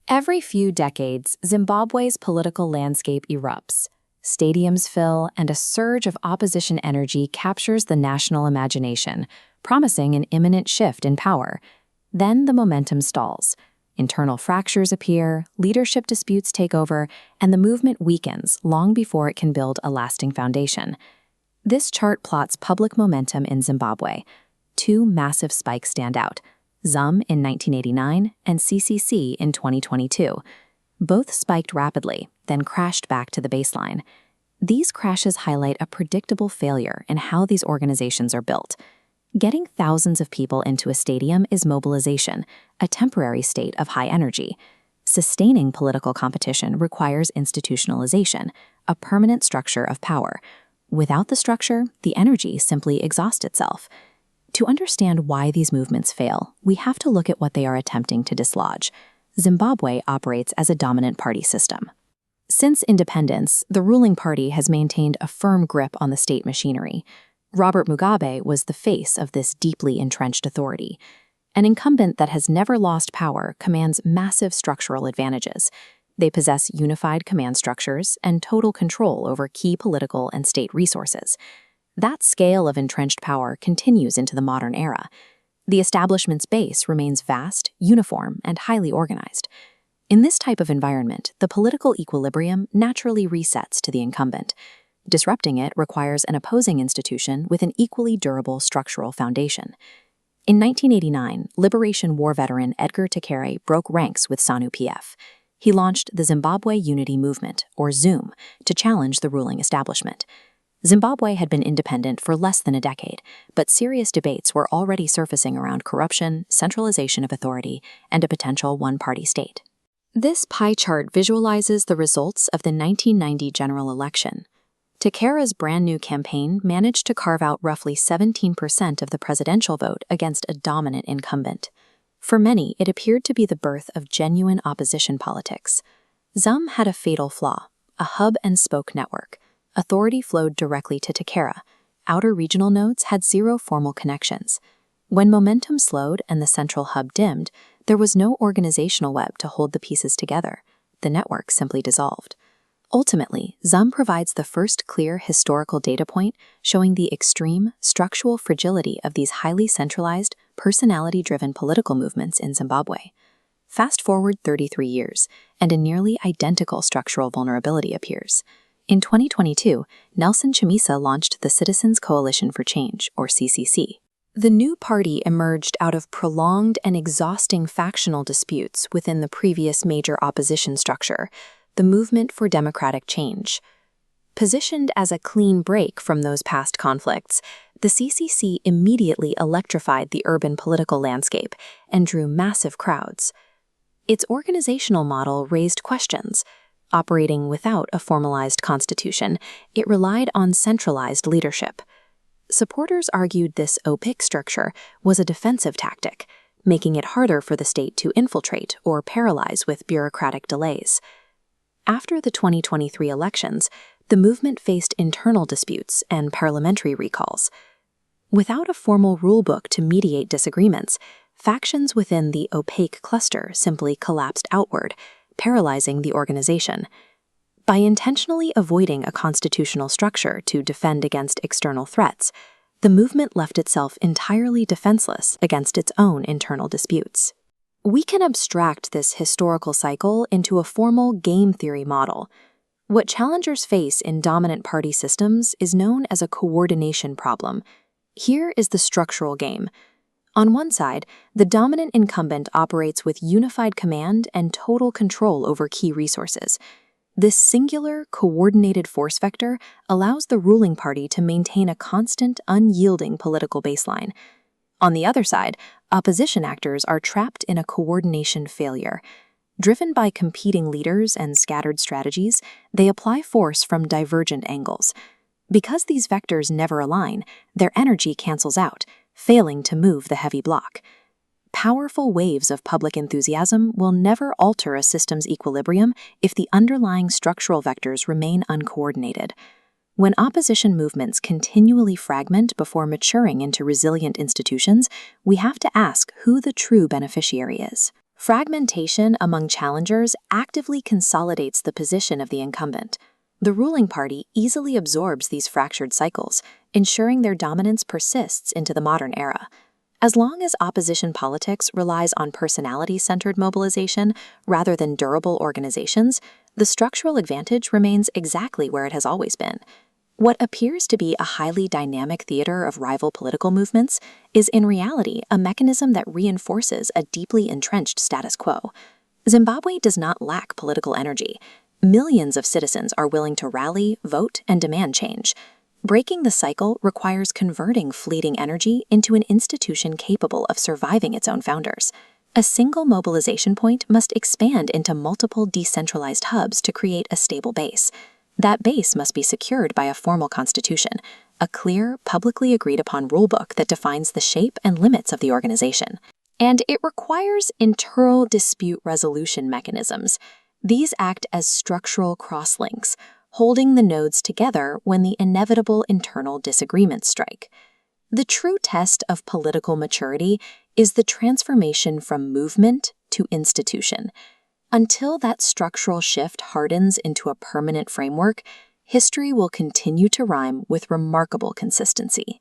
Every few decades, Zimbabwe's political landscape erupts. Stadiums fill, and a surge of opposition energy captures the national imagination, promising an imminent shift in power. Then the momentum stalls. Internal fractures appear, leadership disputes take over, and the movement weakens long before it can build a lasting foundation. This chart plots public momentum in Zimbabwe. Two massive spikes stand out: ZUM in 1989 and CCC in 2022. Both spiked rapidly, then crashed back to the baseline. These crashes highlight a predictable failure in how these organizations are built. Getting thousands of people into a stadium is mobilization, a temporary state of high energy. Sustaining political competition requires institutionalization, a permanent structure of power. Without the structure, the energy simply exhausts itself. To understand why these movements fail, we have to look at what they are attempting to dislodge. Zimbabwe operates as a dominant party system. Since independence, the ruling party has maintained a firm grip on the state machinery. Robert Mugabe was the face of this deeply entrenched authority. An incumbent that has never lost power commands massive structural advantages. They possess unified command structures and total control over key political and state resources. That scale of entrenched power continues into the modern era. The establishment's base remains vast, uniform, and highly organized. In this type of environment, the political equilibrium naturally resets to the incumbent. Disrupting it requires an opposing institution with an equally durable structural foundation. In 1989, Liberation War veteran Edgar Takere broke ranks with ZANU-PF. He launched the Zimbabwe Unity Movement, or ZUM, to challenge the ruling establishment. Zimbabwe had been independent for less than a decade, but serious debates were already surfacing around corruption, centralization of authority, and a potential one-party state. This pie chart visualizes the results of the 1990 general election. Takere's brand-new campaign managed to carve out roughly 17% of the presidential vote against a dominant incumbent. For many, it appeared to be the birth of genuine opposition politics. ZUM had a fatal flaw: a hub-and-spoke network. Authority flowed directly to Takere. Outer regional nodes had zero formal connections. When momentum slowed and the central hub dimmed, there was no organizational web to hold the pieces together. The network simply dissolved. Ultimately, ZUM provides the first clear historical data point showing the extreme structural fragility of these highly centralized, personality-driven political movements in Zimbabwe. Fast forward 33 years, and a nearly identical structural vulnerability appears. In 2022, Nelson Chamisa launched the Citizens Coalition for Change, or CCC. The new party emerged out of prolonged and exhausting factional disputes within the previous major opposition structure, the Movement for Democratic Change. Positioned as a clean break from those past conflicts, the CCC immediately electrified the urban political landscape and drew massive crowds. Its organizational model raised questions. Operating without a formalized constitution, it relied on centralized leadership. Supporters argued this opaque structure was a defensive tactic, making it harder for the state to infiltrate or paralyze with bureaucratic delays. After the 2023 elections, the movement faced internal disputes and parliamentary recalls. Without a formal rulebook to mediate disagreements, factions within the opaque cluster simply collapsed outward, paralyzing the organization. By intentionally avoiding a constitutional structure to defend against external threats, the movement left itself entirely defenseless against its own internal disputes. We can abstract this historical cycle into a formal game theory model. What challengers face in dominant party systems is known as a coordination problem. Here is the structural game. On one side, the dominant incumbent operates with unified command and total control over key resources. This singular, coordinated force vector allows the ruling party to maintain a constant, unyielding political baseline. On the other side, opposition actors are trapped in a coordination failure. Driven by competing leaders and scattered strategies, they apply force from divergent angles. Because these vectors never align, their energy cancels out, failing to move the heavy block. Powerful waves of public enthusiasm will never alter a system's equilibrium if the underlying structural vectors remain uncoordinated. When opposition movements continually fragment before maturing into resilient institutions, we have to ask who the true beneficiary is. Fragmentation among challengers actively consolidates the position of the incumbent. The ruling party easily absorbs these fractured cycles, ensuring their dominance persists into the modern era. As long as opposition politics relies on personality-centered mobilization rather than durable organizations, the structural advantage remains exactly where it has always been. What appears to be a highly dynamic theater of rival political movements is in reality a mechanism that reinforces a deeply entrenched status quo. Zimbabwe does not lack political energy. Millions of citizens are willing to rally, vote, and demand change. Breaking the cycle requires converting fleeting energy into an institution capable of surviving its own founders. A single mobilization point must expand into multiple decentralized hubs to create a stable base. That base must be secured by a formal constitution, a clear, publicly agreed-upon rulebook that defines the shape and limits of the organization. And it requires internal dispute resolution mechanisms. These act as structural crosslinks, holding the nodes together when the inevitable internal disagreements strike. The true test of political maturity is the transformation from movement to institution. Until that structural shift hardens into a permanent framework, history will continue to rhyme with remarkable consistency.